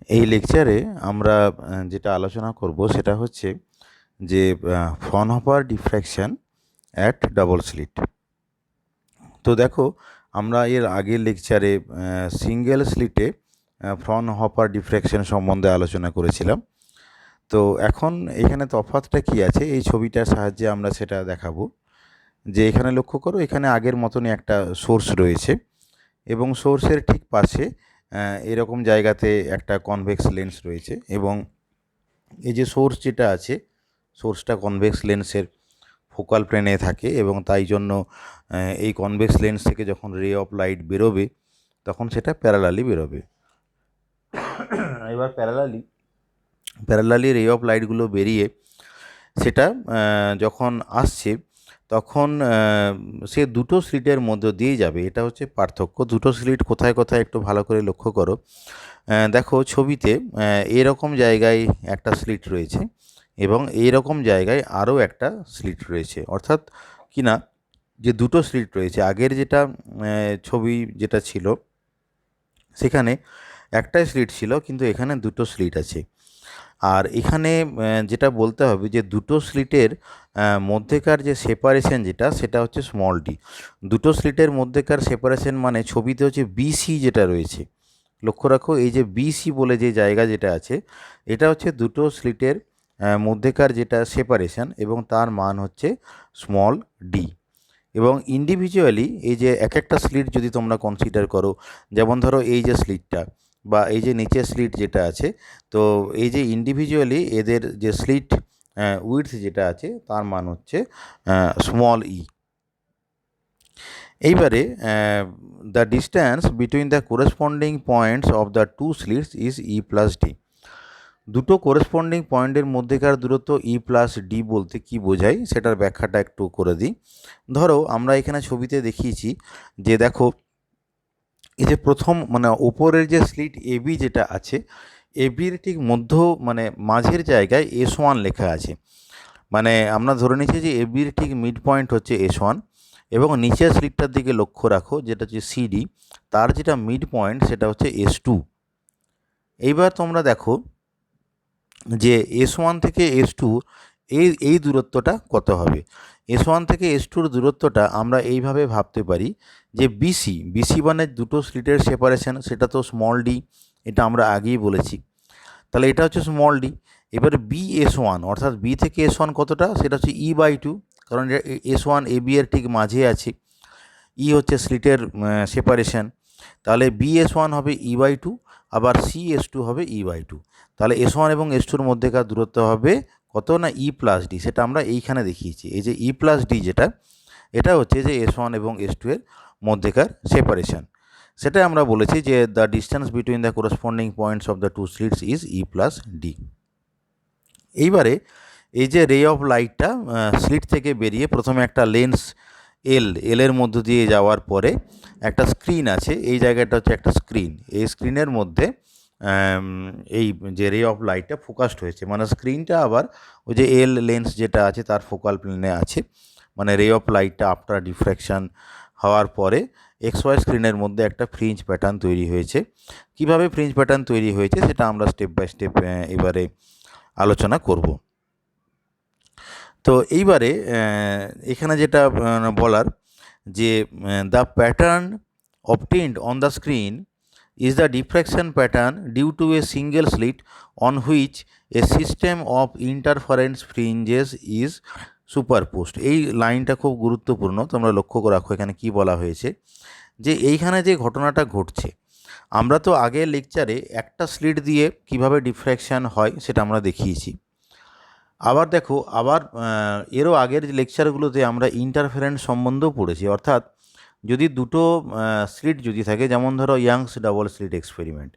এই লেকচারে আমরা যেটা আলোচনা করব সেটা হচ্ছে যে Fraunhofer diffraction at double slit. তো দেখো, আমরা এর আগের লেকচারে সিঙ্গেল স্লিটে ফ্রনহফার ডিফ্র্যাকশন সম্বন্ধে আলোচনা করেছিলাম। তো এখন এখানে তফাৎটা কী আছে এই ছবিটার সাহায্যে আমরা সেটা দেখাবো। যে এখানে লক্ষ্য করো, এখানে আগের মতনই একটা সোর্স রয়েছে এবং সোর্সের ঠিক পাশে এরকম জায়গাতে একটা কনভেক্স লেন্স রয়েছে এবং এই যে সোর্স যেটা আছে, সোর্সটা কনভেক্স লেন্সের ফোকাল প্লেনে থাকে এবং তাই জন্য এই কনভেক্স লেন্স থেকে যখন রে অফ লাইট বেরোবে তখন সেটা প্যারালালি বেরোবে। এবার প্যারালালি রে অফ লাইটগুলো বেরিয়ে সেটা যখন আসছে তখন সে দুটো স্লিটের মধ্য দিয়ে যাবে। এটা হচ্ছে পার্থক্য। দুটো স্লিট কোথায় কোথায় একটু ভালো করে লক্ষ্য করো। দেখো ছবিতে এরকম জায়গায় একটা স্লিট রয়েছে এবং এইরকম জায়গায় আরও একটা স্লিট রয়েছে, অর্থাৎ কি না যে দুটো স্লিট রয়েছে। আগের যেটা ছবি যেটা ছিল সেখানে একটাই স্লিট ছিল, কিন্তু এখানে দুটো স্লিট আছে। আর এখানে যেটা বলতে হবে যে দুটো স্লিটের মধ্যেকার যে সেপারেশন যেটা, সেটা হচ্ছে স্মল ডি। দুটো স্লিটের মধ্যেকার সেপারেশন মানে ছবিতে হচ্ছে বিসি যেটা রয়েছে, লক্ষ্য রাখো এই যে বিসি বলে যে জায়গা যেটা আছে, এটা হচ্ছে দুটো স্লিটের মধ্যেকার যেটা সেপারেশন এবং তার মান হচ্ছে স্মল ডি। এবং ইন্ডিভিজুয়ালি এই যে এক একটা স্লিট যদি তোমরা কনসিডার করো, যেমন ধরো এই যে স্লিটটা বা এই যে নিচের স্লিট যেটা আছে, তো এই যে ইন্ডিভিজুয়ালি এদের যে স্লিট উইডথ যেটা আছে তার মান হচ্ছে স্মল ই। এইবারে the distance between the corresponding points of the two slits is e plus d. দুটো কোরেসপন্ডিং পয়েন্টের মধ্যেকার দূরত্ব ই প্লাস ডি বলতে কি বোঝায় সেটার ব্যাখ্যাটা একটু করে দিই। ধরো আমরা এখানে ছবিতে দেখিয়েছি যে দেখো এই যে প্রথম মানে ওপরের যে স্লিট এবি যেটা আছে, এবির ঠিক মধ্য মানে মাঝের জায়গায় S1 লেখা আছে। মানে আমরা ধরে নিচ্ছি যে এবির ঠিক মিড পয়েন্ট হচ্ছে S1 এবং নিচের স্লিটটার দিকে লক্ষ্য রাখো যেটা হচ্ছে সিডি, তার যেটা মিড পয়েন্ট সেটা হচ্ছে S2। এইবার তোমরা দেখো যে S1 থেকে S2 এই দূরত্বটা কত হবে। S1 থেকে S2-র দূরত্বটা আমরা এইভাবে ভাবতে পারি যে বিসি মানে দুটো স্লিটের সেপারেশন, সেটা তো স্মল ডি, এটা আমরা আগেই বলেছি। তাহলে এটা হচ্ছে স্মল ডি। এবারে S1 অর্থাৎ বি থেকে S1 কতটা, সেটা হচ্ছে E/2, কারণ S1 এবি এর ঠিক মাঝে আছে। ই হচ্ছে স্লিটের সেপারেশন, তাহলে S1 হবে E/2, আবার S2 হবে E/2। তাহলে S1 এবং S2-র মধ্যেকার দূরত্ব হবে কত না ই প্লাস ডি, সেটা আমরা এইখানে দেখিয়েছি। এই যে ই প্লাস ডি যেটা, এটা হচ্ছে যে S1 এবং S2 এর মধ্যেকার সেপারেশন। সেটা আমরা বলেছি যে the distance between the corresponding points of the two slits is e plus d. এইবারে এই যে রে অফ লাইটটা স্লিট থেকে বেরিয়ে প্রথমে একটা লেন্স এলের মধ্য দিয়ে যাওয়ার পরে একটা স্ক্রিন আছে, এই জায়গাটা হচ্ছে একটা স্ক্রিন। এই স্ক্রিনের মধ্যে এই যে রে অফ লাইটটা ফোকাসড হয়েছে, মানে স্ক্রিনটা আবার ওই যে লেন্স যেটা আছে তার ফোকাল প্লেনে আছে। মানে রে অফ লাইটটা আফটার ডিফ্র্যাকশান হওয়ার পরে XY স্ক্রিনের মধ্যে একটা ফ্রিঞ্জ প্যাটার্ন তৈরি হয়েছে। কিভাবে ফ্রিঞ্জ প্যাটার্ন তৈরি হয়েছে সেটা আমরা স্টেপ বাই স্টেপ এবারে আলোচনা করব। তো এইবারে এখানে যেটা বলার যে the pattern obtained on the screen is the diffraction pattern due to a single slit on which a system of interference fringes is superposed। এই লাইনটা খুব গুরুত্বপূর্ণ, তোমরা লক্ষ্য করে রাখো এখানে কি বলা হয়েছে। যে এইখানে যে ঘটনাটা ঘটছে, আমরা তো আগের লেকচারে একটা স্লিট দিয়ে কিভাবে ডিফ্র্যাকশান হয় সেটা আমরা দেখিয়েছি। আবার দেখো, আবার এরও আগের যে লেকচারগুলোতে আমরা ইন্টারফারেন্স সম্বন্ধেও পড়েছি। অর্থাৎ যদি দুটো স্লিট যদি থাকে, যেমন ধরো ইয়াংস ডাবল স্লিট এক্সপেরিমেন্ট,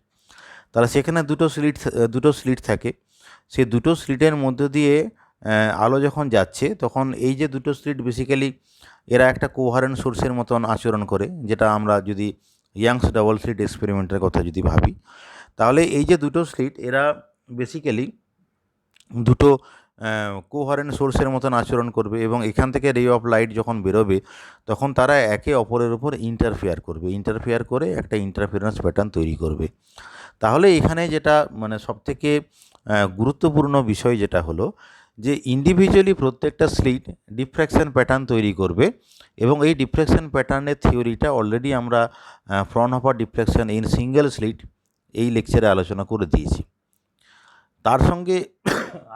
তাহলে সেখানে দুটো স্লিট থাকে। সেই দুটো স্লিটের মধ্য দিয়ে আলো যখন যাচ্ছে তখন এই যে দুটো স্লিট বেসিক্যালি এরা একটা কোহারেন্ট সোর্সের মতন আচরণ করে, যেটা আমরা যদি ইয়াংস ডাবল স্লিট এক্সপেরিমেন্টের কথা যদি ভাবি, তাহলে এই যে দুটো স্লিট এরা বেসিক্যালি দুটো কোহারেন্ট সোর্সের মতন আচরণ করবে এবং এখান থেকে রে অফ লাইট যখন বেরোবে তখন তারা একে অপরের উপর ইন্টারফেয়ার করে একটা ইন্টারফারেন্স প্যাটার্ন তৈরি করবে। তাহলে এখানে যেটা মানে সবথেকে গুরুত্বপূর্ণ বিষয় যেটা হলো যে ইন্ডিভিজুয়ালি প্রত্যেকটা স্লিট ডিফ্র্যাকশন প্যাটার্ন তৈরি করবে এবং এই ডিফ্র্যাকশন প্যাটার্নের থিওরিটা অলরেডি আমরা Fraunhofer diffraction in single slit এই লেকচারে আলোচনা করে দিয়েছি। তার সঙ্গে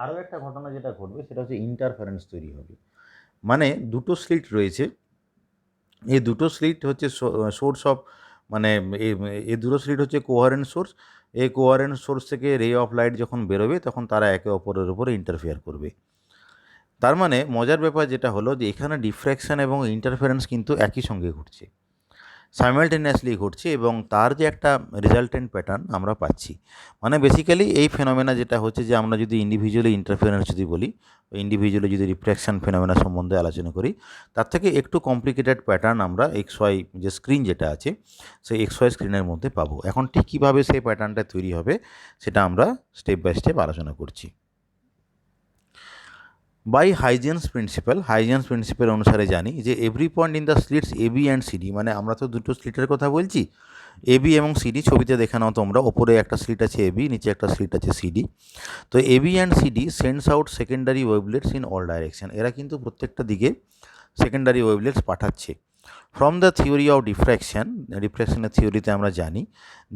আরও একটা ঘটনা যেটা ঘটবে সেটা হচ্ছে ইন্টারফারেন্স তৈরি হবে। মানে দুটো স্লিট রয়েছে, এই দুটো স্লিট হচ্ছে সোর্স অফ মানে এই দুটো স্লিট হচ্ছে কোহারেন্ট সোর্স। এই কোহারেন্ট সোর্স থেকে রে অফ লাইট যখন বেরোবে তখন তারা একে অপরের উপরে ইন্টারফেয়ার করবে। তার মানে মজার ব্যাপার যেটা হলো যে এখানে ডিফ্র্যাকশন এবং ইন্টারফারেন্স কিন্তু একই সঙ্গে ঘটছে, সাইমালটেনিয়াসলি ঘটছে এবং তার যে একটা রেজাল্টেন্ট প্যাটার্ন আমরা পাচ্ছি। মানে বেসিক্যালি এই ফেনোমেনা যেটা হচ্ছে যে আমরা যদি ইন্ডিভিজুয়ালি ইন্টারফারেন্স যদি বলি, ইন্ডিভিজুয়ালি যদি রিফ্র্যাকশন ফেনোমেনা সম্বন্ধে আলোচনা করি, তার থেকে একটু কমপ্লিকেটেড প্যাটার্ন আমরা XY যে স্ক্রিন যেটা আছে সেই XY স্ক্রিনের মধ্যে পাবো। এখন ঠিক কীভাবে সেই প্যাটার্নটা তৈরি হবে সেটা আমরা স্টেপ বাই স্টেপ আলোচনা করছি। বাই হাইজেন্স প্রিন্সিপাল অনুসারে জানি যে every point in the slits AB and CD, মানে আমরা তো দুটো স্লিটের কথা বলছি, AB এবং CD ছবিতে দেখে নাও তোমরা, ওপরে একটা স্লিট আছে AB, নিচে একটা স্লিট আছে CD। তো AB and CD sends out secondary wavelets in all direction, এরা কিন্তু প্রত্যেকটা দিকে সেকেন্ডারি ওয়েভলেটস পাঠাচ্ছে। ফ্রম দ্য থিওরি অফ ডিফ্র্যাকশনের থিওরিতে আমরা জানি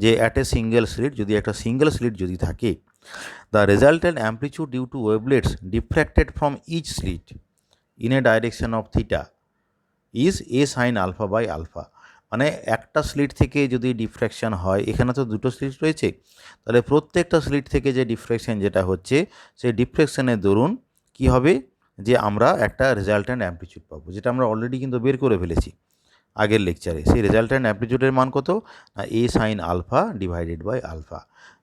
যে অ্যাট এ সিঙ্গেল স্লিট, যদি একটা সিঙ্গেল স্লিট যদি থাকে, the resultant amplitude due to wavelets diffracted from each slit in a direction of theta is a sin alpha by alpha। মানে একটা স্লিট থেকে যদি ডিফ্র্যাকশন হয়, এখানে তো দুটো স্লিট রয়েছে, তাহলে প্রত্যেকটা স্লিট থেকে যে ডিফ্র্যাকশন যেটা হচ্ছে সেই ডিফ্র্যাকশনের দরুন কি হবে যে আমরা একটা রেজাল্ট্যান্ট অ্যামপ্লিটিউড পাবো, যেটা আমরা অলরেডি কিন্তু বের করে ফেলেছি আগের লেকচারে। সেই রেজাল্ট্যান্ট অ্যামপ্লিটিউডের মান কত না A sin alpha divided by alpha,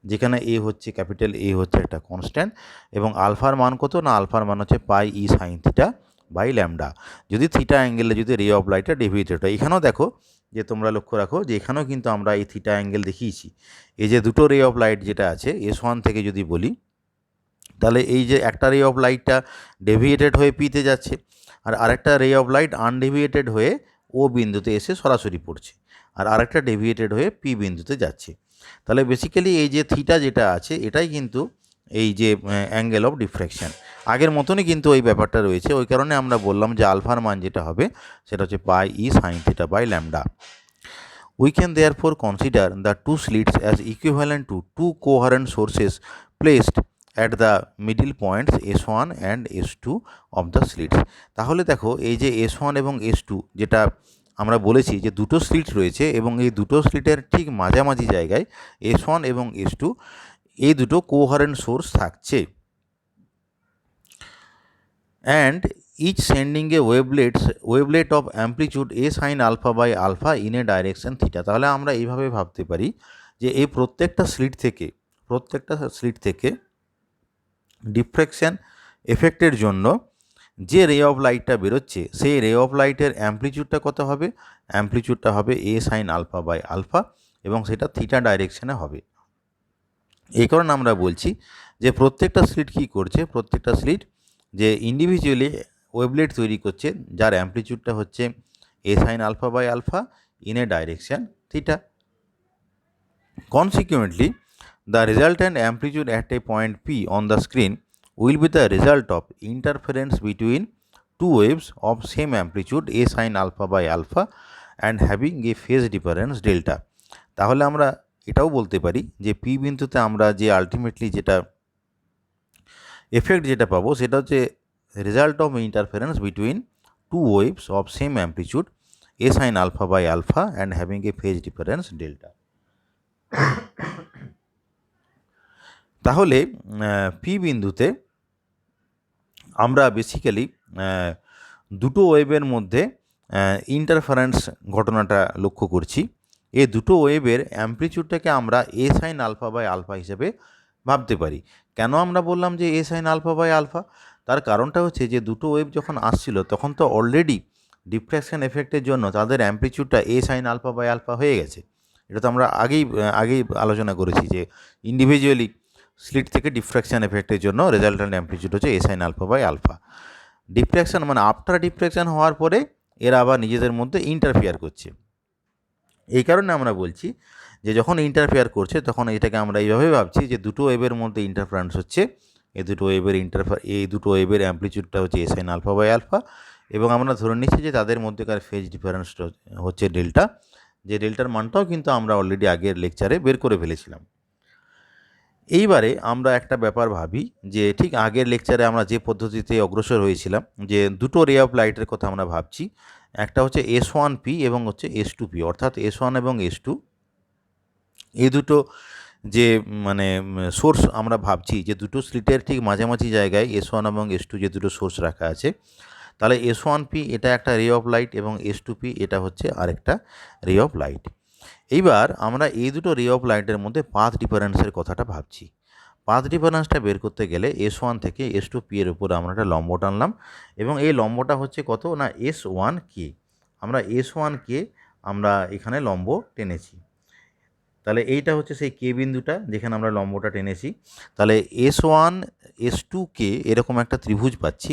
যেখানে A হচ্ছে ক্যাপিটাল A হচ্ছে একটা কনস্ট্যান্ট এবং আলফার মান কত না আলফার মান হচ্ছে pi E sin theta by lambda. যদি থিটা অ্যাঙ্গেলে যদি রে অফ লাইটটা ডেভিয়েটেড হয়, এখানেও দেখো যে তোমরা লক্ষ্য রাখো যে এখানেও কিন্তু আমরা এই থিটা অ্যাঙ্গেল দেখিয়েছি। এই যে দুটো রে অফ লাইট যেটা আছে S1 থেকে যদি বলি, তাহলে এই যে একটা রে অফ লাইটটা ডেভিয়েটেড হয়ে পিতে যাচ্ছে আর আরেকটা রে অফ লাইট আনডেভিয়েটেড হয়ে ও বিন্দুতে এসে সরাসরি পড়ছে আর আরেকটা ডেভিয়েটেড হয়ে পি বিন্দুতে যাচ্ছে। তাহলে বেসিক্যালি এই যে থিটা যেটা আছে এটাই কিন্তু এই যে অ্যাঙ্গেল অফ ডিফ্র্যাকশন, আগের মতনই কিন্তু ওই ব্যাপারটা রয়েছে। ওই কারণে আমরা বললাম যে আলফার মান যেটা হবে সেটা হচ্ছে pi E sin theta by lambda. We can therefore consider the two slits as equivalent to two coherent sources placed at the middle points S1 and S2 of the slits। তাহলে দেখো এই যে S1 এবং S2 যেটা আমরা বলেছি যে দুটো স্লিট রয়েছে এবং এই দুটো স্লিটের ঠিক মাঝামাঝি জায়গায় S1 এবং S2 এই দুটো কোহারেন্ট সোর্স থাকছে and each sending a wavelet of amplitude A sin alpha by alpha in a direction theta। তাহলে আমরা এইভাবে ভাবতে পারি যে এই প্রত্যেকটা স্লিট থেকে ডিফ্র্যাকশন এফেক্টের জন্য যে রে অফ লাইটটা বেরোচ্ছে সেই রে অফ লাইটের অ্যামপ্লিটিউডটা কত হবে, অ্যামপ্লিটিউডটা হবে A sin alpha by alpha এবং সেটা থিটা ডাইরেকশনে হবে। এই কারণে আমরা বলছি যে প্রত্যেকটা স্লিট কী করছে, প্রত্যেকটা স্লিট যে ইন্ডিভিজুয়ালি ওয়েভলেট তৈরি করছে যার অ্যামপ্লিটিউডটা হচ্ছে A sin alpha by alpha in a direction theta. Consequently, the resultant amplitude at a point P on the screen will be the result of interference between two waves of same amplitude A sin alpha by alpha and having a phase difference delta। তাহলে আমরা এটাও বলতে পারি যে P বিন্দুতে আমরা যে ultimately যেটা এফেক্ট যেটা পাবো সেটা হচ্ছে result of interference between two waves of same amplitude A sin alpha by alpha and having a phase difference delta। তাহলে পি বিন্দুতে আমরা বেসিক্যালি দুটো ওয়েভের মধ্যে ইন্টারফারেন্স ঘটনাটা লক্ষ্য করছি। এই দুটো ওয়েভের অ্যামপ্লিটিউডটাকে আমরা A sin alpha by alpha হিসেবে ভাবতে পারি। কেন আমরা বললাম যে A sin alpha by alpha, তার কারণটা হচ্ছে যে দুটো ওয়েভ যখন আসছিল তখন তো অলরেডি ডিফ্র্যাকশন এফেক্টের জন্য তাদের অ্যামপ্লিটিউডটা A sin alpha by alpha হয়ে গেছে। এটা তো আমরা আগেই আলোচনা করেছি যে ইন্ডিভিজুয়ালি স্লিট থেকে ডিফ্র্যাকশন এফেক্টের জন্য রেজাল্ট্যান্ট অ্যামপ্লিটিউড হচ্ছে A sine alpha by alpha. Diffraction মানে আফটার ডিফ্র্যাকশন হওয়ার পরে এরা আবার নিজেদের মধ্যে ইন্টারফেয়ার করছে। এই কারণে আমরা বলছি যে যখন ইন্টারফেয়ার করছে তখন এটাকে আমরা এইভাবে ভাবছি যে দুটো ওয়েভের মধ্যে ইন্টারফারেন্স হচ্ছে, এই দুটো ওয়েভের অ্যামপ্লিটিউডটা হচ্ছে A sine alpha by alpha, এবং আমরা ধরে নিচ্ছি যে তাদের মধ্যেকার ফেজ ডিফারেন্স হচ্ছে ডেল্টা, যে ডেল্টার মানটাও কিন্তু আমরা অলরেডি আগের লেকচারে বের করে ফেলেছিলাম। এইবারে আমরা একটা ব্যাপার ভাবি যে ঠিক আগের লেকচারে আমরা যে পদ্ধতিতে অগ্রসর হয়েছিলাম, যে দুটো রে অফ লাইটের কথা আমরা ভাবছি, একটা হচ্ছে S1P এবং হচ্ছে S2P, অর্থাৎ S1 এবং S2 এই দুটো যে মানে সোর্স আমরা ভাবছি যে দুটো স্লিটের ঠিক মাঝামাঝি জায়গায় S1 এবং S2 যে দুটো সোর্স রাখা আছে, তাহলে S1P এটা একটা রে অফ লাইট এবং S2P এটা হচ্ছে আরেকটা রে অফ লাইট। এইবার আমরা এই দুটো রে অফ লাইটের মধ্যে পাথ ডিফারেন্সের কথাটা ভাবছি। পাথ ডিফারেন্সটা বের করতে গেলে S1 থেকে S2P এর উপর আমরা একটা লম্ব টানলাম, এবং এই লম্বটা হচ্ছে কত না S1K। আমরা S1K আমরা এখানে লম্ব টেনেছি, তাহলে এইটা হচ্ছে সেই কে বিন্দুটা যেখানে আমরা লম্বটা টেনেছি। তাহলে S1 S2K এরকম একটা ত্রিভুজ পাচ্ছি,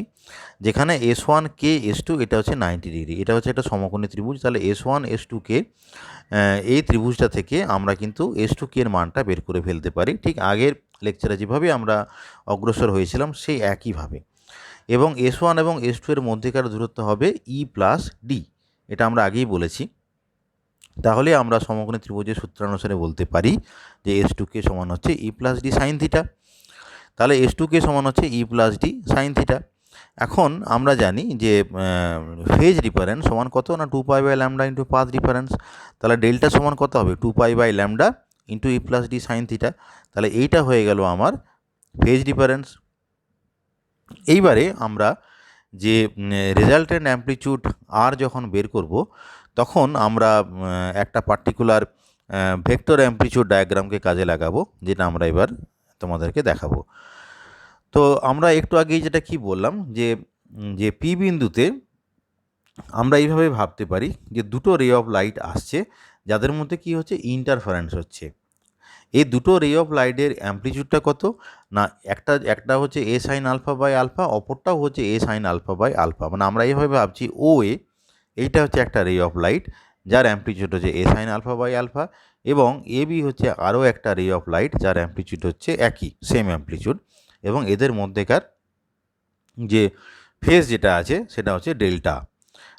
যেখানে S1K S2 এটা হচ্ছে 90 ডিগ্রি, এটা হচ্ছে একটা সমকোণী ত্রিভুজ। তাহলে S1 S2K এই ত্রিভুজটা থেকে আমরা কিন্তু S2K এর মানটা বের করে ফেলতে পারি, ঠিক আগের লেকচারে যেভাবে আমরা অগ্রসর হয়েছিলাম সেই একইভাবে। এবং S1 এবং S2 এর মধ্যেকার দূরত্ব হবে E+D, এটা আমরা আগেই বলেছি। তাহলে আমরা সমকোণী ত্রিভুজের সূত্রানুসারে বলতে পারি যে S2K সমান হচ্ছে E+D সাইন থিটা। তাহলে S2K সমান হচ্ছে E+D সাইন থিটা। এখন আমরা জানি যে ফেজ ডিফারেন্স সমান কত না 2π/λ ইন্টু পাথ ডিফারেন্স। তাহলে ডেল্টা সমান কত হবে 2π/λ ইন্টু E+D সাইন থিটা। তাহলে এইটা হয়ে গেল আমার ফেজ ডিফারেন্স। এইবারে আমরা যে রেজাল্টেন্ট অ্যামপ্লিটিউড আর যখন বের করব, তখন আমরা একটা পার্টিকুলার ভেক্টর অ্যামপ্লিটিউড ডায়াগ্রামকে কাজে লাগাবো, যেটা আমরা এবার তোমাদেরকে দেখাবো। তো আমরা একটু আগেই যেটা কি বললাম যে পি বিন্দুতে আমরা এইভাবে ভাবতে পারি যে দুটো রে অফ লাইট আসছে যাদের মধ্যে কি হচ্ছে ইন্টারফারেন্স হচ্ছে। এই দুটো রে অফ লাইটের অ্যামপ্লিটিউডটা কত না একটা হচ্ছে A sine alpha by alpha, অপরটাও হচ্ছে A sine alpha by alpha. মানে আমরা এইভাবে ভাবছি এইটা হচ্ছে একটা রে অফ লাইট যার অ্যামপ্লিটিউড হচ্ছে A sine alpha by alpha, এবং এবি হচ্ছে আরও একটা রে অফ লাইট যার অ্যামপ্লিটিউড হচ্ছে একই সেম অ্যামপ্লিটিউড, এবং এদের মধ্যেকার যে ফেজ যেটা আছে সেটা হচ্ছে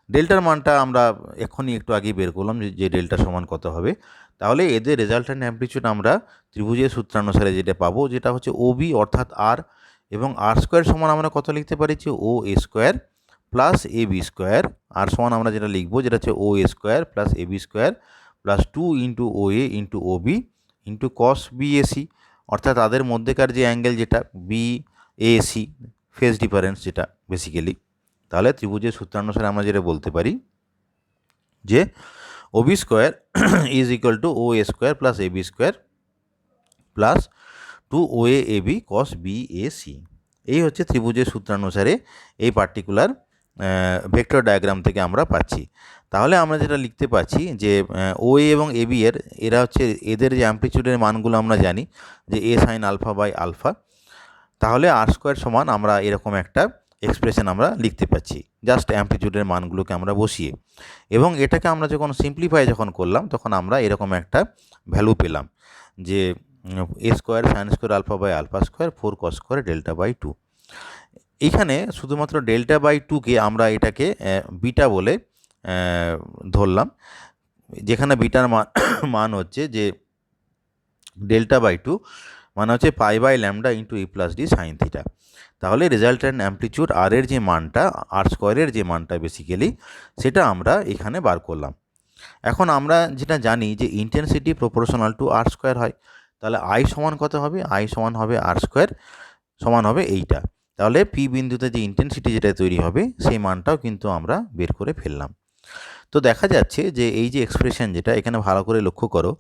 ডেল্টার মানটা আমরা এখনই একটু আগেই বের করলাম যে ডেল্টা সমান কত হবে। তাহলে এদের রেজাল্ট্যান্ট অ্যামপ্লিটিউড আমরা ত্রিভুজের সূত্রানুসারে যেটা পাবো, যেটা হচ্ছে ওবি অর্থাৎ আর, এবং আর স্কোয়ার সমান আমরা কত লিখতে পারি যে O A square plus A B square. আর সমান আমরা যেটা লিখবো যেটা হচ্ছে O A square plus A B square plus 2 into O A into O B into cos BAC, অর্থাৎ তাদের মধ্যেকার যে অ্যাঙ্গেল যেটা বিএসি, ফেজ ডিফারেন্স যেটা বেসিক্যালি। তাহলে ত্রিভুজের সূত্রানুসারে আমরা যেটা বলতে পারি যে OB square is equal to O A square plus A B square plus 2 O A B cos BAC. এই হচ্ছে ত্রিভুজের সূত্রানুসারে এই পার্টিকুলার ভেক্টর ডায়াগ্রাম থেকে আমরা পাচ্ছি। তাহলে আমরা যেটা লিখতে পাচ্ছি যে ও এবং এ বি এরা হচ্ছে এদের যে অ্যামপ্লিটিউডের মানগুলো আমরা জানি যে এ সাইন আলফা বাই আলফা। তাহলে আর স্কোয়ার সমান আমরা এরকম একটা এক্সপ্রেশন আমরা লিখতে পাচ্ছি জাস্ট অ্যামপ্লিটিউডের মানগুলোকে আমরা বসিয়ে, এবং এটাকে আমরা যখন সিম্পলিফাই করলাম তখন আমরা এরকম একটা ভ্যালু পেলাম যে A square sine square alpha by alpha square 4 cos square delta by 2। এইখানে শুধুমাত্র ডেল্টা বাই 2কে আমরা এটাকে বিটা বলে ধরলাম, যেখানে বিটার মান হচ্ছে যে ডেল্টা বাই 2 মানে হচ্ছে π/λ ইন্টু E+D সাইন থিটা। তাহলে রেজাল্ট্যান্ট অ্যামপ্লিটিউড আর এর যে মানটা, আর স্কোয়ারের যে মানটা বেসিক্যালি, সেটা আমরা এখানে বার করলাম। এখন আমরা যেটা জানি যে intensity proportional to R square হয়, তাহলে আই সমান কত হবে, আই সমান হবে আর স্কোয়ার সমান হবে এইটা। তাহলে পি বিন্দুতে যে ইন্টেন্সিটি যেটা তৈরি হবে সেই মানটাও কিন্তু আমরা বের করে ফেললাম। তো দেখা যাচ্ছে যে এই যে এক্সপ্রেশন যেটা এখানে ভালো করে লক্ষ্য করো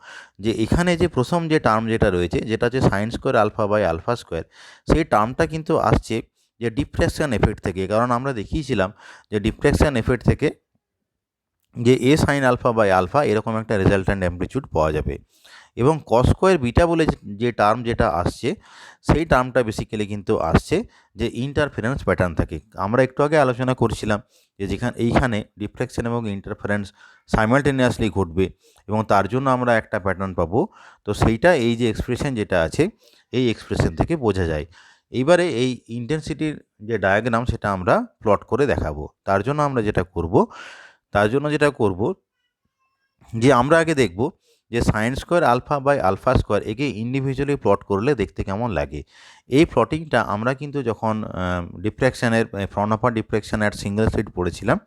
যে এখানে যে প্রথম যে টার্ম যেটা রয়েছে যেটা হচ্ছে sine square alpha by alpha square, সেই টার্মটা কিন্তু আসছে যে ডিফ্র্যাকশন এফেক্ট থেকে। কারণ আমরা দেখিয়েছিলাম যে ডিফ্র্যাকশন এফেক্ট থেকে যে এ সাইন আলফা বাই আলফা এরকম একটা রেজাল্ট্যান্ট অ্যামপ্লিটিউড পাওয়া যাবে। এবং কস স্কোয়ার বিটা বলে যে টার্ম যেটা আসছে সেই টার্মটা বেসিক্যালি কিন্তু আসছে যে ইন্টারফারেন্স প্যাটার্ন থাকে। আমরা একটু আগে আলোচনা করছিলাম যে এইখানে ডিফ্লেকশন এবং ইন্টারফারেন্স সাইমালটেনিয়াসলি ঘটবে এবং তার জন্য আমরা একটা প্যাটার্ন পাবো। তো সেইটা এই যে এক্সপ্রেশন যেটা আছে এই এক্সপ্রেশন থেকে বোঝা যায়। এইবারে এই ইন্টেন্সিটির যে ডায়াগ্রাম সেটা আমরা প্লট করে দেখাবো। তার জন্য যেটা করব যে আমরা আগে দেখব যে sine square alpha by alpha square একে ইন্ডিভিজুয়ালি প্লট করলে দেখতে কেমন লাগে। এই প্লটিংটা আমরা কিন্তু যখন ডিফ্র্যাকশানের Fraunhofer diffraction at single slit পড়েছিলাম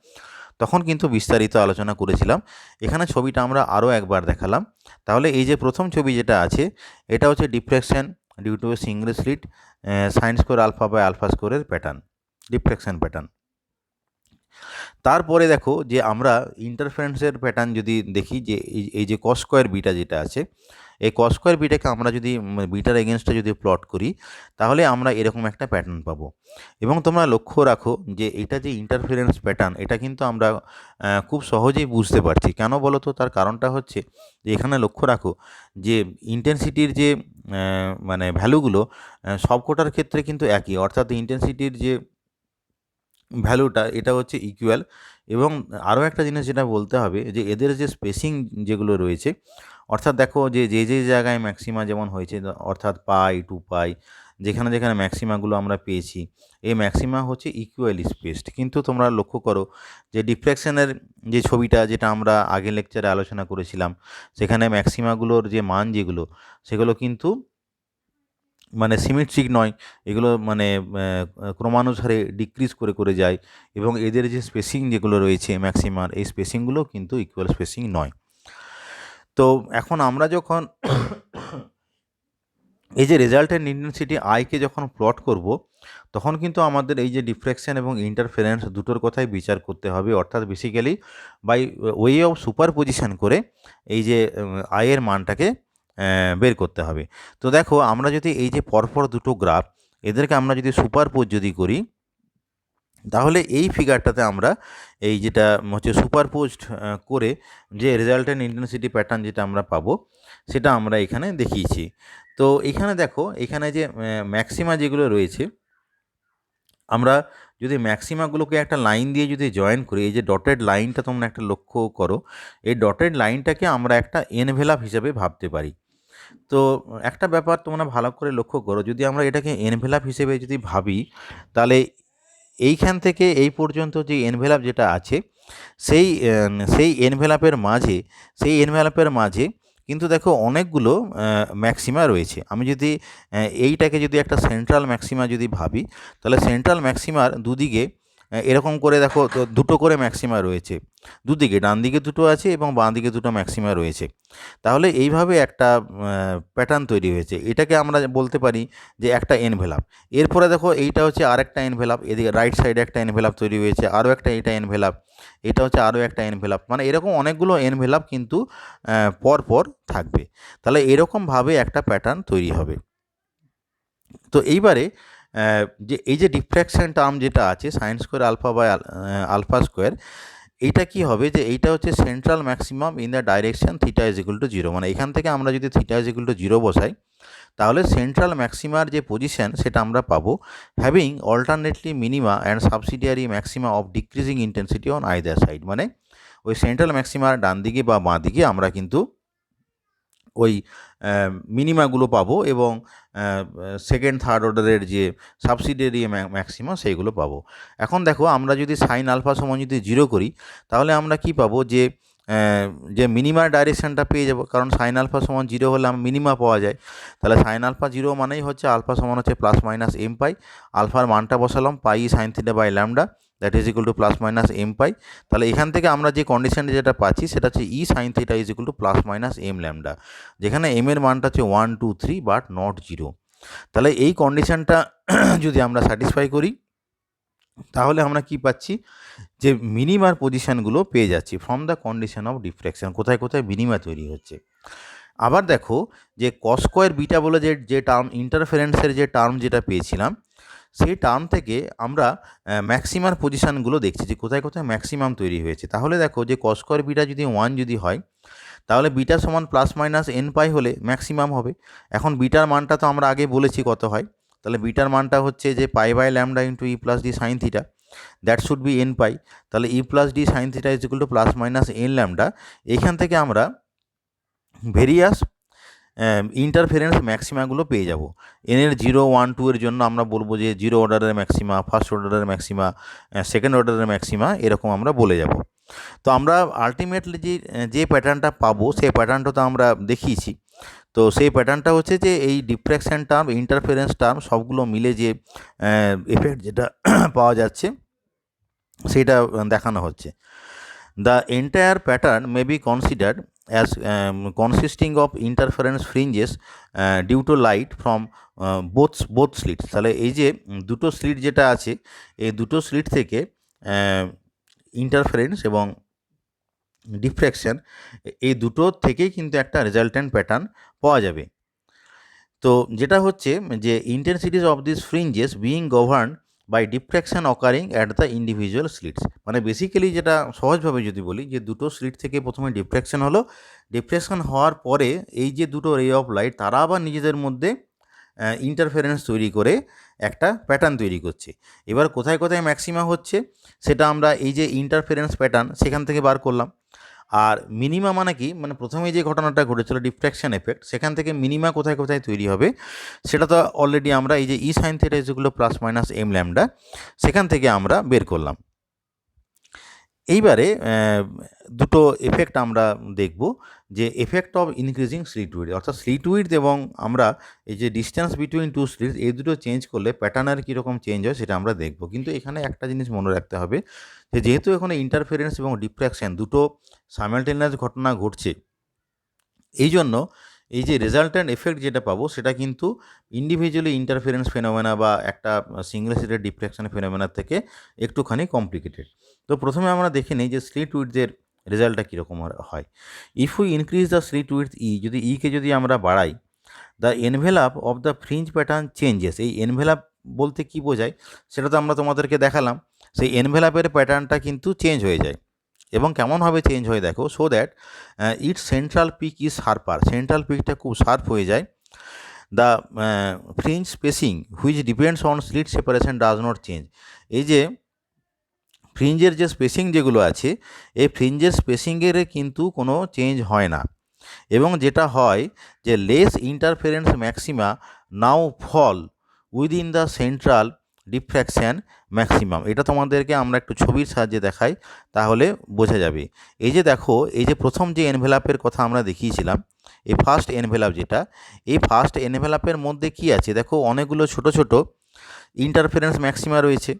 তখন কিন্তু বিস্তারিত আলোচনা করেছিলাম। এখানে ছবিটা আমরা আরও একবার দেখালাম। তাহলে এই যে প্রথম ছবি যেটা আছে এটা হচ্ছে diffraction due to a single slit sine square alpha by alpha স্কোয়ারের প্যাটার্ন, ডিফ্র্যাকশান প্যাটার্ন। তারপরে দেখো যে আমরা ইন্টারফারেন্সের প্যাটার্ন যদি দেখি যে এই যে কস স্কোয়ার বিটা যেটা আছে এই কস স্কোয়ার বিটাকে আমরা যদি বিটার এগেনস্টে যদি প্লট করি তাহলে আমরা এরকম একটা প্যাটার্ন পাবো। এবং তোমরা লক্ষ্য রাখো যে এটা যে ইন্টারফারেন্স প্যাটার্ন এটা কিন্তু আমরা খুব সহজেই বুঝতে পারছি। কেন বলো তো? তার কারণটা হচ্ছে যে এখানে লক্ষ্য রাখো যে ইন্টেন্সিটির যে মানে ভ্যালুগুলো সবকটার ক্ষেত্রে কিন্তু একই, অর্থাৎ ইন্টেন্সিটির যে ভ্যালুটা এটা হচ্ছে ইকুয়াল। এবং আরও একটা জিনিস যেটা বলতে হবে যে এদের যে স্পেসিং যেগুলো রয়েছে, অর্থাৎ দেখো যে যে জায়গায় ম্যাক্সিমা যেমন হয়েছে অর্থাৎ পাই 2 পাই যেখানে যেখানে ম্যাক্সিমাগুলো আমরা পেয়েছি এই ম্যাক্সিমা হচ্ছে ইকুয়ালি স্পেসড। কিন্তু তোমরা লক্ষ্য করো যে ডিফ্র্যাকশনের যে ছবিটা যেটা আমরা আগের লেকচারে আলোচনা করেছিলাম সেখানে ম্যাক্সিমাগুলোর যে মান যেগুলো সেগুলো কিন্তু মানে সিমেট্রিক নয়, এগুলো মানে ক্রমানুসারে ডিক্রিজ করে করে যায় এবং এদের যে স্পেসিং যেগুলো রয়েছে ম্যাক্সিমার এই স্পেসিংগুলো কিন্তু ইকুয়াল স্পেসিং নয়। তো এখন আমরা যখন এই যে রেজাল্টেন্ট ইন্টেন্সিটি আইকে যখন প্লট করব তখন কিন্তু আমাদের এই যে ডিফ্র্যাকশন এবং ইন্টারফারেন্স দুটোর কথাই বিচার করতে হবে, অর্থাৎ basically by way of superposition করে এই যে আয়ের মানটাকে বের করতে হবে। তো দেখো আমরা যদি এই যে পরপর দুটো গ্রাফ এদেরকে আমরা যদি সুপারপোজ যদি করি তাহলে এই ফিগারটাতে আমরা এই যেটা হচ্ছে সুপারপোজড করে যে রেজাল্টেন্ট ইন্টেন্সিটি প্যাটার্ন যেটা আমরা পাবো সেটা আমরা এখানে দেখিয়েছি। তো এখানে দেখো এখানে যে ম্যাক্সিমা যেগুলো রয়েছে আমরা যদি ম্যাক্সিমাগুলোকে একটা লাইন দিয়ে যদি জয়েন করি, এই যে ডটেড লাইনটা তোমরা একটা লক্ষ্য করো, এই ডটেড লাইনটাকে আমরা একটা এনভেলাপ হিসাবে ভাবতে পারি। তো একটা ব্যাপার তোমরা ভালো করে লক্ষ্য করো, যদি আমরা এটাকে এনভেলাপ হিসেবে যদি ভাবি তাহলে এইখান থেকে এই পর্যন্ত যে এনভেলাপ যেটা আছে সেই এনভেলাপের মাঝে কিন্তু দেখো অনেকগুলো ম্যাক্সিমা রয়েছে। আমি যদি এইটাকে যদি একটা সেন্ট্রাল ম্যাক্সিমা যদি ভাবি তাহলে সেন্ট্রাল ম্যাক্সিমার দুদিকে এরকম করে দেখো দুটো করে ম্যাক্সিমা রয়েছে, দুদিকে ডান দিকে দুটো আছে এবং বাঁ দিকে দুটো ম্যাক্সিমা রয়েছে। তাহলে এইভাবে একটা প্যাটার্ন তৈরি হয়েছে, এটাকে আমরা বলতে পারি যে একটা এনভেলাপ। এরপরে দেখো এইটা হচ্ছে আরেকটা এনভেলাপ, এদিকে রাইট সাইডে একটা এনভেলাপ তৈরি হয়েছে, আরও একটা এটা এনভেলাপ, এটা হচ্ছে আরও একটা এনভেলাপ, মানে এরকম অনেকগুলো এনভেলাপ কিন্তু পর পর থাকবে। তাহলে এরকমভাবে একটা প্যাটার্ন তৈরি হবে। তো এইবারে যে এই যে ডিফ্র্যাকশন টার্ম যেটা আছে sine square alpha by alpha square, এইটা কি হবে যে এইটা হচ্ছে central maximum in the direction theta is equal to 0, মানে এখান থেকে আমরা যদি থিটা ইজ ইকুয়াল টু 0 বসাই তাহলে সেন্ট্রাল ম্যাক্সিমার যে পজিশন সেটা আমরা পাবো having alternately minima and subsidiary maxima of decreasing intensity on either side. মানে ওই সেন্ট্রাল ম্যাক্সিমার ডান দিকে বা বাঁ দিকে আমরা কিন্তু ওই মিনিমাগুলো পাবো এবং সেকেন্ড থার্ড অর্ডারের যে সাবসিডিয়ারি ম্যাক্সিমা সেইগুলো পাবো। এখন দেখো আমরা যদি সাইন আলফা সমান যদি 0 করি তাহলে আমরা কি পাবো যে যে মিনিমার ডাইরেকশানটা পেয়ে যাব, কারণ সাইন আলফা সমান 0 হলে আমরা মিনিমা পাওয়া যায়। তাহলে সাইন আলফা 0 মানেই হচ্ছে আলফা সমান হচ্ছে প্লাস মাইনাস এম পাই, আলফার মানটা বসালাম pi sine theta by lambda that is equal to plus minus m pi. তাহলে এখান থেকে আমরা যে কন্ডিশনটা যেটা পাচ্ছি সেটা হচ্ছে e sine theta is equal to plus minus m lambda, যেখানে এম এর মানটা হচ্ছে 1 2 3 বাট নট 0। তাহলে এই কন্ডিশনটা যদি আমরা স্যাটিসফাই করি তাহলে আমরা কি পাচ্ছি যে মিনিমার পজিশানগুলো পেয়ে যাচ্ছি from the condition of diffraction, কোথায় কোথায় মিনিমা তৈরি হচ্ছে। আবার দেখো যে কস স্কোয়ার বিটা বলে যে টার্ম ইন্টারফারেন্সের যে টার্ম যেটা পেয়েছিলাম সেই টার্ম থেকে আমরা ম্যাক্সিমার পজিশানগুলো দেখছি যে কোথায় কোথায় ম্যাক্সিমাম তৈরি হয়েছে। তাহলে দেখো যে কস স্কোয়ার বিটা যদি 1 যদি হয় তাহলে বিটা সমান প্লাস মাইনাস এন পাই হলে ম্যাক্সিমাম হবে। এখন বিটার মানটা তো আমরা আগে বলেছি কত হয়, তাহলে বিটার মানটা হচ্ছে যে pi by lambda into e plus d sine theta, that should be n pi. তাহলে e plus d sine theta is equal to plus minus n lambda. এখান থেকে আমরা ভেরিয়াস ইন্টারফারেন্স ম্যাক্সিমাগুলো পেয়ে যাব। এনের 0, 1, 2 এর জন্য আমরা বলবো যে 0 অর্ডারের ম্যাক্সিমা, ফার্স্ট অর্ডারের ম্যাক্সিমা, সেকেন্ড অর্ডারের ম্যাক্সিমা, এরকম আমরা বলে যাব। তো আমরা আলটিমেটলি যে প্যাটার্নটা পাবো সেই প্যাটার্নটা তো আমরা দেখিয়েছি। তো সেই প্যাটার্নটা হচ্ছে যে এই ডিফ্র্যাকশন টার্ম, ইন্টারফারেন্স টার্ম সবগুলো মিলে যে এফেক্ট যেটা পাওয়া যাচ্ছে সেটা দেখানো হচ্ছে। The entire pattern may be considered as consisting of interference fringes due to light from both slits. তাহলে এই যে দুটো স্লিট যেটা আছে, এই দুটো স্লিট থেকে ইন্টারফারেন্স এবং ডিফ্র্যাকশন এই দুটো থেকেই কিন্তু একটা রেজাল্টেন্ট প্যাটার্ন পাওয়া যাবে। তো যেটা হচ্ছে যে intensities of this fringes being govern by diffraction occurring at the individual slits. মানে বেসিক্যালি যেটা সহজভাবে যদি বলি যে দুটো স্লিট থেকে প্রথমে ডিফ্র্যাকশন হলো, ডিফ্র্যাকশন হওয়ার পরে এই যে দুটো রে অফ লাইট তারা আবার নিজেদের মধ্যে ইন্টারফারেন্স তৈরি করে একটা প্যাটার্ন তৈরি করছে। এবার কোথায় কোথায় ম্যাক্সিমা হচ্ছে সেটা আমরা এই যে ইন্টারফারেন্স প্যাটার্ন সেখান থেকে বার করলাম। আর মিনিমা মানে কি, মানে প্রথমে যে ঘটনাটা ঘটেছিল ডিফ্র্যাকশন এফেক্ট, সেখান থেকে মিনিমা কোথায় কোথায় তৈরি হবে সেটা তো অলরেডি আমরা এই যে ই সাইন থিটা যেগুলো প্লাস মাইনাস এম ল্যামডা সেখান থেকে আমরা বের করলাম। এইবারে দুটো এফেক্ট আমরা দেখব, যে effect of increasing slit width, অর্থাৎ স্লিট উইডথ এবং আমরা এই যে ডিস্টেন্স বিটুইন টু স্লিটস এই দুটো চেঞ্জ করলে প্যাটার্নের কীরকম চেঞ্জ হয় সেটা আমরা দেখব। কিন্তু এখানে একটা জিনিস মনে রাখতে হবে যে যেহেতু এখানে ইন্টারফারেন্স এবং ডিফ্র্যাকশন দুটো সাইমালটেনিয়াস ঘটনা ঘটছে, এই জন্য এই যে রেজাল্ট্যান্ট এফেক্ট যেটা পাবো সেটা কিন্তু ইন্ডিভিজুয়ালি ইন্টারফারেন্স ফেনোমেনা বা একটা সিঙ্গেল স্লিটের ডিফ্র্যাকশন ফেনোমেনার থেকে একটুখানি কমপ্লিকেটেড। তো প্রথমে আমরা দেখে নিই যে স্লিট উইডথের রেজাল্টটা কীরকম হয়। If we increase the slit width e, যদি ইকে যদি আমরা বাড়াই, the envelope of the fringe pattern changes. এই এনভেলাপ বলতে কি বোঝায় সেটা তো আমরা তোমাদেরকে দেখালাম। সেই এনভেলাপের প্যাটার্নটা কিন্তু চেঞ্জ হয়ে যায়। এবং কেমনভাবে চেঞ্জ হয়ে দেখো, so that its central peak is sharper, central পিকটা খুব শার্প হয়ে যায়। The fringe spacing which depends on slit separation does not change. এই যে ফ্রিঞ্জের যে স্পেসিং যেগুলো আছে, এই ফ্রিঞ্জের স্পেসিংয়ের কিন্তু কোনো চেঞ্জ হয় না। এবং যেটা হয় যে less interference maxima now fall within the central diffraction maximum. এটা তোমাদেরকে আমরা একটু ছবির সাহায্যে দেখাই, তাহলে বোঝা যাবে। এই যে দেখো, এই যে প্রথম যে এনভেলাপের কথা আমরা দেখিয়েছিলাম, এই ফার্স্ট এনভেলাপ যেটা, এই ফার্স্ট এনভেলাপের মধ্যে কি আছে দেখো, অনেকগুলো ছোট ছোট ইন্টারফারেন্স ম্যাক্সিমা রয়েছে।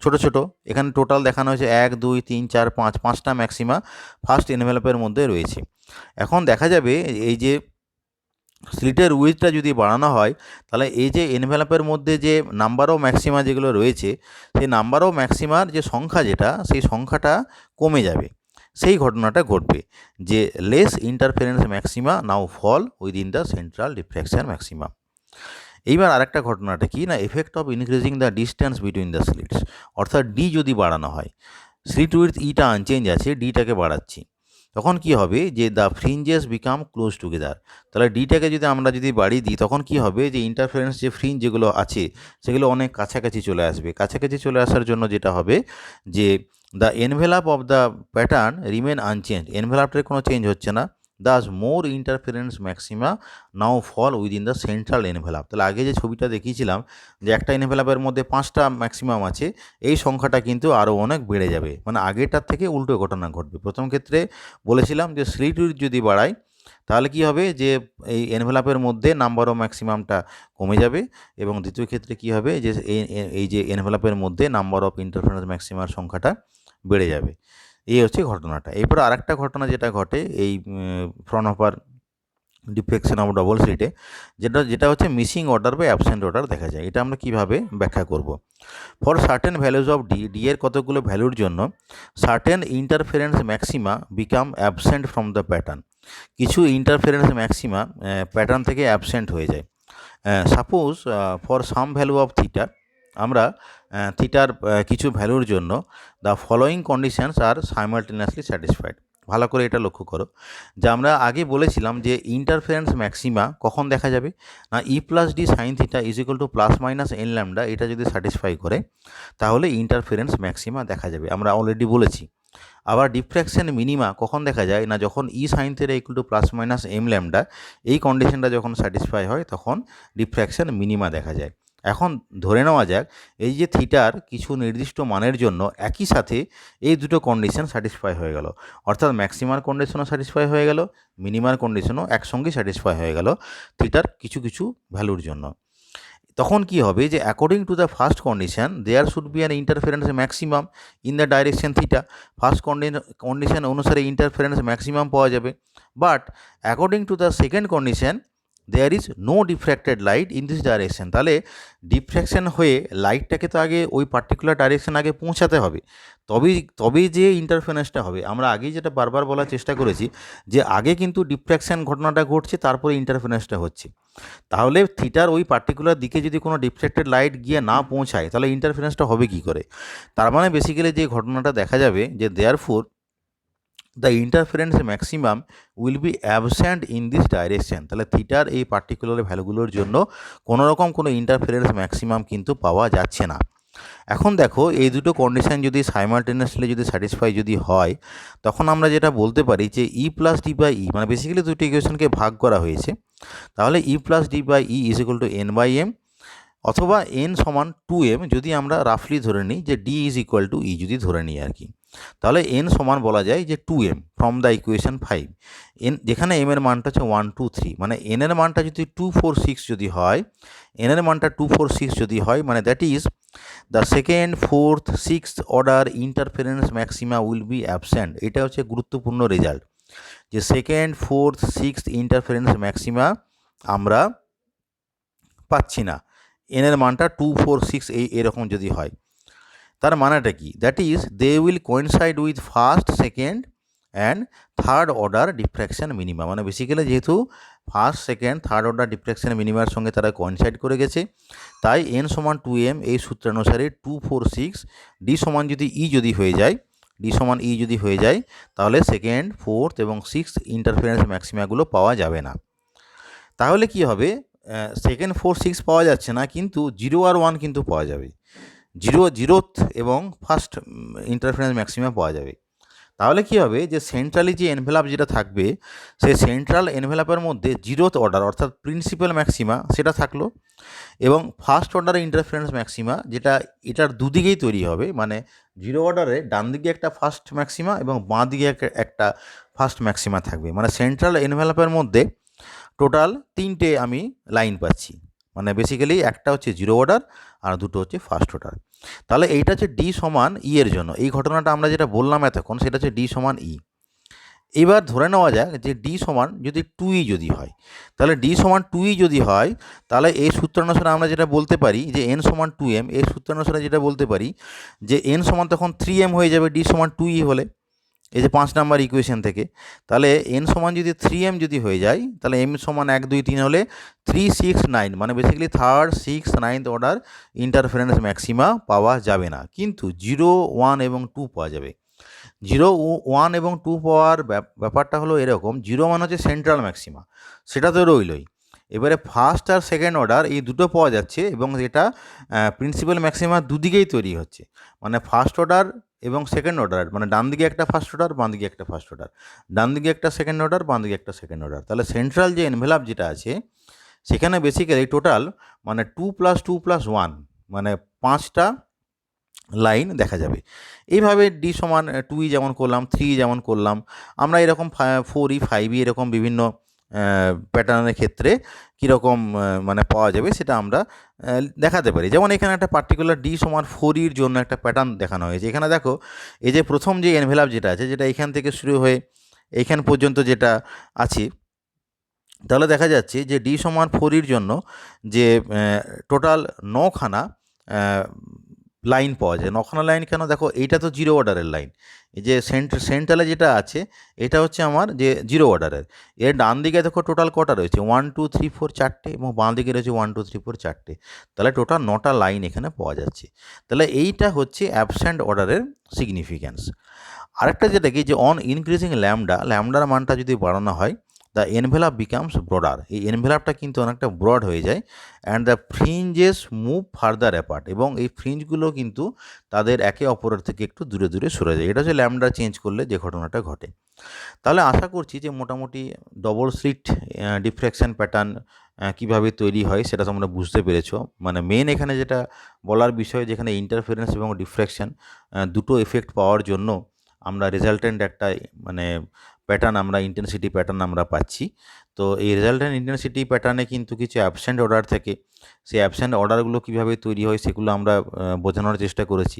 ছোট ছোট এখানে টোটাল দেখানো হয়েছে 1, 2, 3, 4, 5, 5টা ম্যাক্সিমা ফার্স্ট এনভেলাপের মধ্যে রয়েছে। এখন দেখা যাবে এই যে স্লিটের উইথটা যদি বাড়ানো হয়, তাহলে এই যে এনভেলাপের মধ্যে যে নাম্বার অফ ম্যাক্সিমা যেগুলো রয়েছে, সেই নাম্বার অফ ম্যাক্সিমার যে সংখ্যা যেটা, সেই সংখ্যাটা কমে যাবে। সেই ঘটনাটা ঘটবে যে less interference maxima now fall within the central diffraction maxima. এইবার আরেকটা ঘটনাটা কি না, effect of increasing the distance between the slits, অর্থাৎ ডি যদি বাড়ানো হয়, স্লিট উইথ ইটা আনচেঞ্জ আছে, ডিটাকে বাড়াচ্ছি, তখন কি হবে যে দ্য ফ্রিঞ্জেস বিকাম ক্লোজ টুগেদার। তাহলে ডিটাকে যদি আমরা বাড়িয়ে দিই, তখন কি হবে যে ইন্টারফারেন্স যে ফ্রিঞ্জ যেগুলো আছে সেগুলো অনেক কাছাকাছি চলে আসবে। কাছাকাছি চলে আসার জন্য যেটা হবে যে the envelope of the pattern remain unchanged, এনভেলাপটার কোনো চেঞ্জ হচ্ছে না। Thus more interference maxima now fall within the central envelope. তাহলে আগে যে ছবিটা দেখিয়েছিলাম যে একটা এনভেলাপের মধ্যে 5টা ম্যাক্সিমাম আছে, এই সংখ্যাটা কিন্তু আরও অনেক বেড়ে যাবে, মানে আগেরটার থেকে উল্টো ঘটনা ঘটবে। প্রথম ক্ষেত্রে বলেছিলাম যে স্লিট উইডথ যদি বাড়াই, তাহলে কি হবে যে এই এনভেলাপের মধ্যে নাম্বার অফ ম্যাক্সিমামটা কমে যাবে, এবং দ্বিতীয় ক্ষেত্রে কি হবে যে এই যে এনভেলাপের মধ্যে নাম্বার অফ ইন্টারফারেন্স ম্যাক্সিমার সংখ্যাটা বেড়ে যাবে। এই হচ্ছে ঘটনাটা। এরপর আরেকটা ঘটনা যেটা ঘটে এই Fraunhofer diffraction of double স্লিটে, যেটা হচ্ছে মিসিং অর্ডার বা অ্যাবসেন্ট অর্ডার দেখা যায়। এটা আমরা কিভাবে ব্যাখ্যা করব। For certain values of d এর কতগুলো ভ্যালুর জন্য certain interference maxima become absent from the pattern, কিছু ইন্টারফারেন্স ম্যাক্সিমা প্যাটার্ন থেকে অ্যাবসেন্ট হয়ে যায়। Suppose for some value of theta, আমরা থিটার কিছু ভ্যালুর জন্য the following conditions are simultaneously satisfied. ভালো করে এটা লক্ষ্য করো যে আমরা আগে বলেছিলাম যে ইন্টারফারেন্স ম্যাক্সিমা কখন দেখা যাবে না e plus d sine theta is equal to plus minus n lambda, এটা যদি স্যাটিসফাই করে তাহলে ইন্টারফারেন্স ম্যাক্সিমা দেখা যাবে, আমরা অলরেডি বলেছি। আবার ডিফ্র্যাকশন মিনিমা কখন দেখা যায় না যখন e sine theta equal to plus minus m lambda, এই কন্ডিশনটা যখন স্যাটিসফাই হয় তখন ডিফ্র্যাকশন মিনিমা দেখা যায়। এখন ধরে নেওয়া যাক এই যে থিটার কিছু নির্দিষ্ট মানের জন্য একই সাথে এই দুটো কন্ডিশন স্যাটিসফাই হয়ে গেল, অর্থাৎ ম্যাক্সিমার কন্ডিশনও স্যাটিসফাই হয়ে গেল, মিনিমার কন্ডিশনও একসঙ্গে স্যাটিসফাই হয়ে গেল থিটার কিছু কিছু ভ্যালুর জন্য। তখন কি হবে যে according to the first condition there should be an interference maximum in the direction theta, first condition অনুসারে ইন্টারফারেন্স ম্যাক্সিমাম পাওয়া যাবে। But according to the second condition there is no diffracted light in this direction, তাহলে diffraction হয়ে লাইটটাকে তো আগে ওই particular direction আগে পৌঁছাতে হবে, তবেই যে ইন্টারফারেন্সটা হবে। আমরা আগেই যেটা বারবার বলার চেষ্টা করেছি যে আগে কিন্তু ডিফ্র্যাকশন ঘটনাটা ঘটছে, তারপরে ইন্টারফারেন্সটা হচ্ছে। তাহলে থিটার ওই পার্টিকুলার দিকে যদি কোনো ডিফ্লেক্টেড লাইট গিয়ে না পৌঁছায় তাহলে ইন্টারফারেন্সটা হবে কী করে? তার মানে বেসিক্যালি যে ঘটনাটা দেখা যাবে যে therefore the interference maximum will be absent in this direction, তাহলে থিটার এই পার্টিকুলার ভ্যালুগুলোর জন্য কোনো রকম কোনো ইন্টারফারেন্স ম্যাক্সিমাম কিন্তু পাওয়া যাচ্ছে না। এখন দেখো এই দুটো কন্ডিশন যদি সাইমালটেনিয়াসলি যদি স্যাটিসফাই যদি হয় তখন আমরা যেটা বলতে পারি যে e plus d by e, মানে বেসিক্যালি দুটো ইকুয়েশনকে ভাগ করা হয়েছে, তাহলে e plus d by e is equal to n by m, অথবা এন সমান 2m যদি আমরা রাফলি ধরে নিই যে d is equal to e যদি ধরে নিই আর কি, তাহলে এন সমান বলা যায় যে 2m from the equation 5। N যেখানে এম এর মানটা হচ্ছে 1 2 3, মানে এন এর মানটা যদি 2 4 6 যদি হয়, এন এর মানটা 2 4 6 যদি হয়, মানে that is the second fourth sixth order interference maxima will be absent. এটা হচ্ছে গুরুত্বপূর্ণ রেজাল্ট যে second fourth sixth interference maxima আমরা পাচ্ছি না, এনের মানটা 2 4 6 এরকম যদি হয়, তার মানেটা কি? That is they will coincide with first second and third order diffraction minima, মানে বেসিক্যালি যেহেতু first second third order diffraction মিনিমার সঙ্গে তারা কোয়েনসাইড করে গেছে, তাই এন সমান 2m এই সূত্রানুসারে 2 4 6 ডি সমান যদি ই যদি হয়ে যায়, ডি সমান ই যদি হয়ে যায় তাহলে সেকেন্ড ফোর্থ এবং সিক্সথ ইন্টারফারেন্স ম্যাক্সিমাগুলো পাওয়া যাবে না। তাহলে কি হবে? সেকেন্ড 4 6 পাওয়া যাচ্ছে না, কিন্তু 0 আর 1 কিন্তু পাওয়া যাবে, জিরোথ এবং ফার্স্ট ইন্টারফারেন্স ম্যাক্সিমাম পাওয়া যাবে। তাহলে কি হবে যে সেন্ট্রালি যে এনভেলাপ যেটা থাকবে সেই সেন্ট্রাল এনভেলাপের মধ্যে জিরোথ অর্ডার অর্থাৎ প্রিন্সিপাল ম্যাক্সিমা সেটা থাকলো, এবং ফার্স্ট অর্ডার ইন্টারফারেন্স ম্যাক্সিমা যেটা এটার দুদিকেই তৈরি হবে, মানে জিরো অর্ডারে ডান দিকে একটা ফার্স্ট ম্যাক্সিমা এবং বাঁ দিকে একটা ফার্স্ট ম্যাক্সিমা থাকবে, মানে সেন্ট্রাল এনভেলাপের মধ্যে টোটাল 3টে আমি লাইন পাচ্ছি, মানে বেসিক্যালি একটা হচ্ছে জিরো অর্ডার আর দুটো হচ্ছে ফার্স্ট অর্ডার। তাহলে এইটা হচ্ছে ডি সমান ই এর জন্য, এই ঘটনাটা আমরা যেটা বললাম এতক্ষণ সেটা হচ্ছে ডি সমান ই। এবার ধরে নেওয়া যাক যে ডি সমান যদি 2e যদি হয়, তাহলে ডি সমান 2e যদি হয় তাহলে এই সূত্রানুসারে আমরা যেটা বলতে পারি যে এন সমান 2m, এই সূত্রানুসারে যেটা বলতে পারি যে এন সমান তখন 3m হয়ে যাবে ডি সমান 2e হলে, এই যে 5 নাম্বার ইকুয়েশন থেকে। তাহলে এন সমান যদি 3m যদি হয়ে যায় তাহলে এম সমান 1 2 3 হলে 3 6 9, মানে basically third six ninth order interference maxima পাওয়া যাবে না, কিন্তু 0 1 এবং 2 পাওয়া যাবে। 0 1 এবং 2 পাওয়ার ব্যাপারটা হলো এরকম, 0 মানে হচ্ছে সেন্ট্রাল ম্যাক্সিমা, সেটা তো রইলই। এবারে ফার্স্ট আর সেকেন্ড অর্ডার এই দুটো পাওয়া যাচ্ছে এবং এটা প্রিন্সিপাল ম্যাক্সিমা দুদিকেই তৈরি হচ্ছে, মানে ফার্স্ট অর্ডার এবং সেকেন্ড অর্ডার, মানে ডান দিকে একটা ফার্স্ট অর্ডার বাঁ দিকে একটা ফার্স্ট অর্ডার, ডান দিকে একটা সেকেন্ড অর্ডার বাঁ দিকে একটা সেকেন্ড অর্ডার। তাহলে সেন্ট্রাল যে এনভেলাপ যেটা আছে সেখানে বেসিক্যালি টোটাল মানে 2 + 2 + 1, মানে 5টা লাইন দেখা যাবে। এইভাবে ডি সমান 2e যেমন করলাম, 3 যেমন করলাম, আমরা এরকম 4e 5e এরকম বিভিন্ন প্যাটার্নের ক্ষেত্রে কীরকম মানে পাওয়া যাবে সেটা আমরা দেখাতে পারি। যেমন এখানে একটা পার্টিকুলার ডি সমান 4eর জন্য একটা প্যাটার্ন দেখানো হয়েছে। এখানে দেখো এই যে প্রথম যে এনভেলাপ যেটা আছে, যেটা এখান থেকে শুরু হয়ে এইখান পর্যন্ত যেটা আছে, তাহলে দেখা যাচ্ছে যে ডি সমান 4eর জন্য যে টোটাল 9খানা লাইন পাওয়া যায়। 9খানা লাইন কেন? দেখো এইটা তো জিরো অর্ডারের লাইন, এই যে সেন্ট্রালে যেটা আছে এটা হচ্ছে আমার যে জিরো অর্ডারের, এর ডান দিকে দেখো টোটাল কটা রয়েছে 1 2 3 4 4টে, এবং বাঁ দিকে রয়েছে 1 2 3 4 4টে, তাহলে টোটাল 9টা লাইন এখানে পাওয়া যাচ্ছে। তাহলে এইটা হচ্ছে অ্যাবসেন্ট অর্ডারের সিগনিফিক্যান্স। আরেকটা যেটা কি যে অন ইনক্রিজিং ল্যামডার মানটা যদি বাড়ানো হয় দ্য এনভেলাপ বিকামস ব্রডার, এই এনভেলাপটা কিন্তু অনেকটা ব্রড হয়ে যায় and the ফ্রিঞ্জেস move further apart, এবং এই ফ্রিঞ্জগুলো কিন্তু তাদের একে অপরের থেকে একটু দূরে দূরে সরে যায়। এটা হচ্ছে ল্যামডা চেঞ্জ করলে যে ঘটনাটা ঘটে। তাহলে আশা করছি যে মোটামুটি ডবল স্লিট ডিফ্র্যাকশন প্যাটার্ন কীভাবে তৈরি হয় সেটা তোমরা বুঝতে পেরেছো। মানে মেন এখানে যেটা বলার বিষয়, যেখানে ইন্টারফারেন্স এবং ডিফ্র্যাকশন দুটো এফেক্ট পাওয়ার জন্য আমরা রেজাল্টেন্ট একটা মানে প্যাটার্ন, আমরা ইন্টেন্সিটি প্যাটার্ন আমরা পাচ্ছি। তো এই রেজাল্টেন্ট ইন্টেন্সিটি প্যাটার্নে কিন্তু কিছু অ্যাবসেন্ট অর্ডার থাকে, সেই অ্যাবসেন্ট অর্ডারগুলো কীভাবে তৈরি হয় সেগুলো আমরা বোঝানোর চেষ্টা করেছি।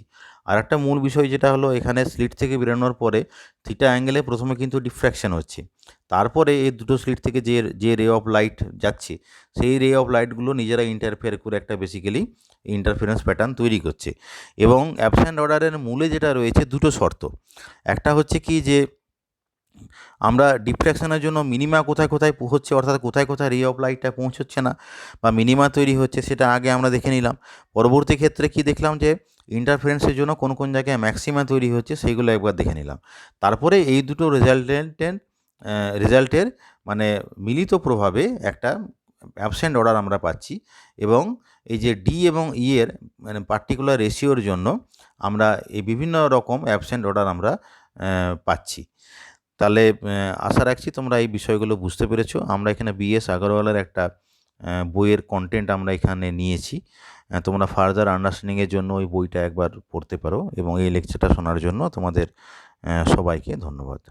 আর একটা মূল বিষয় যেটা হলো, এখানে স্লিট থেকে বেরোনোর পরে থিটা অ্যাঙ্গেলে প্রথমে কিন্তু ডিফ্র্যাকশন হচ্ছে, তারপরে এই দুটো স্লিট থেকে যে যে রে অফ লাইট যাচ্ছে সেই রে অফ লাইটগুলো নিজেরা ইন্টারফেয়ার করে একটা বেসিক্যালি ইন্টারফারেন্স প্যাটার্ন তৈরি করছে। এবং অ্যাবসেন্ট অর্ডারের মূলে যেটা রয়েছে দুটো শর্ত, একটা হচ্ছে কি যে আমরা ডিফ্র্যাকশনের জন্য মিনিমা কোথায় কোথায় হচ্ছে, অর্থাৎ কোথায় কোথায় রে অফ লাইটটা পৌঁছচ্ছে না বা মিনিমা তৈরি হচ্ছে সেটা আগে আমরা দেখে নিলাম। পরবর্তী ক্ষেত্রে কি দেখলাম যে ইন্টারফারেন্সের জন্য কোন কোন জায়গায় ম্যাক্সিমা তৈরি হচ্ছে সেইগুলো একবার দেখে নিলাম। তারপরে এই দুটো রেজাল্টের মানে মিলিত প্রভাবে একটা অ্যাবসেন্ট অর্ডার আমরা পাচ্ছি, এবং এই যে ডি এবং ই এর মানে পার্টিকুলার রেশিওর জন্য আমরা এই বিভিন্ন রকম অ্যাবসেন্ট অর্ডার আমরা পাচ্ছি। তাহলে আশা রাখছি তোমরা এই বিষয়গুলো বুঝতে পেরেছো। আমরা এখানে বিএস আগরওয়ালের একটা বইয়ের কন্টেন্ট আমরা এখানে নিয়েছি। তোমরা ফার্দার আন্ডারস্ট্যান্ডিংয়ের জন্য ওই বইটা একবার পড়তে পারো, এবং এই লেকচারটা শোনার জন্য তোমাদের সবাইকে ধন্যবাদ।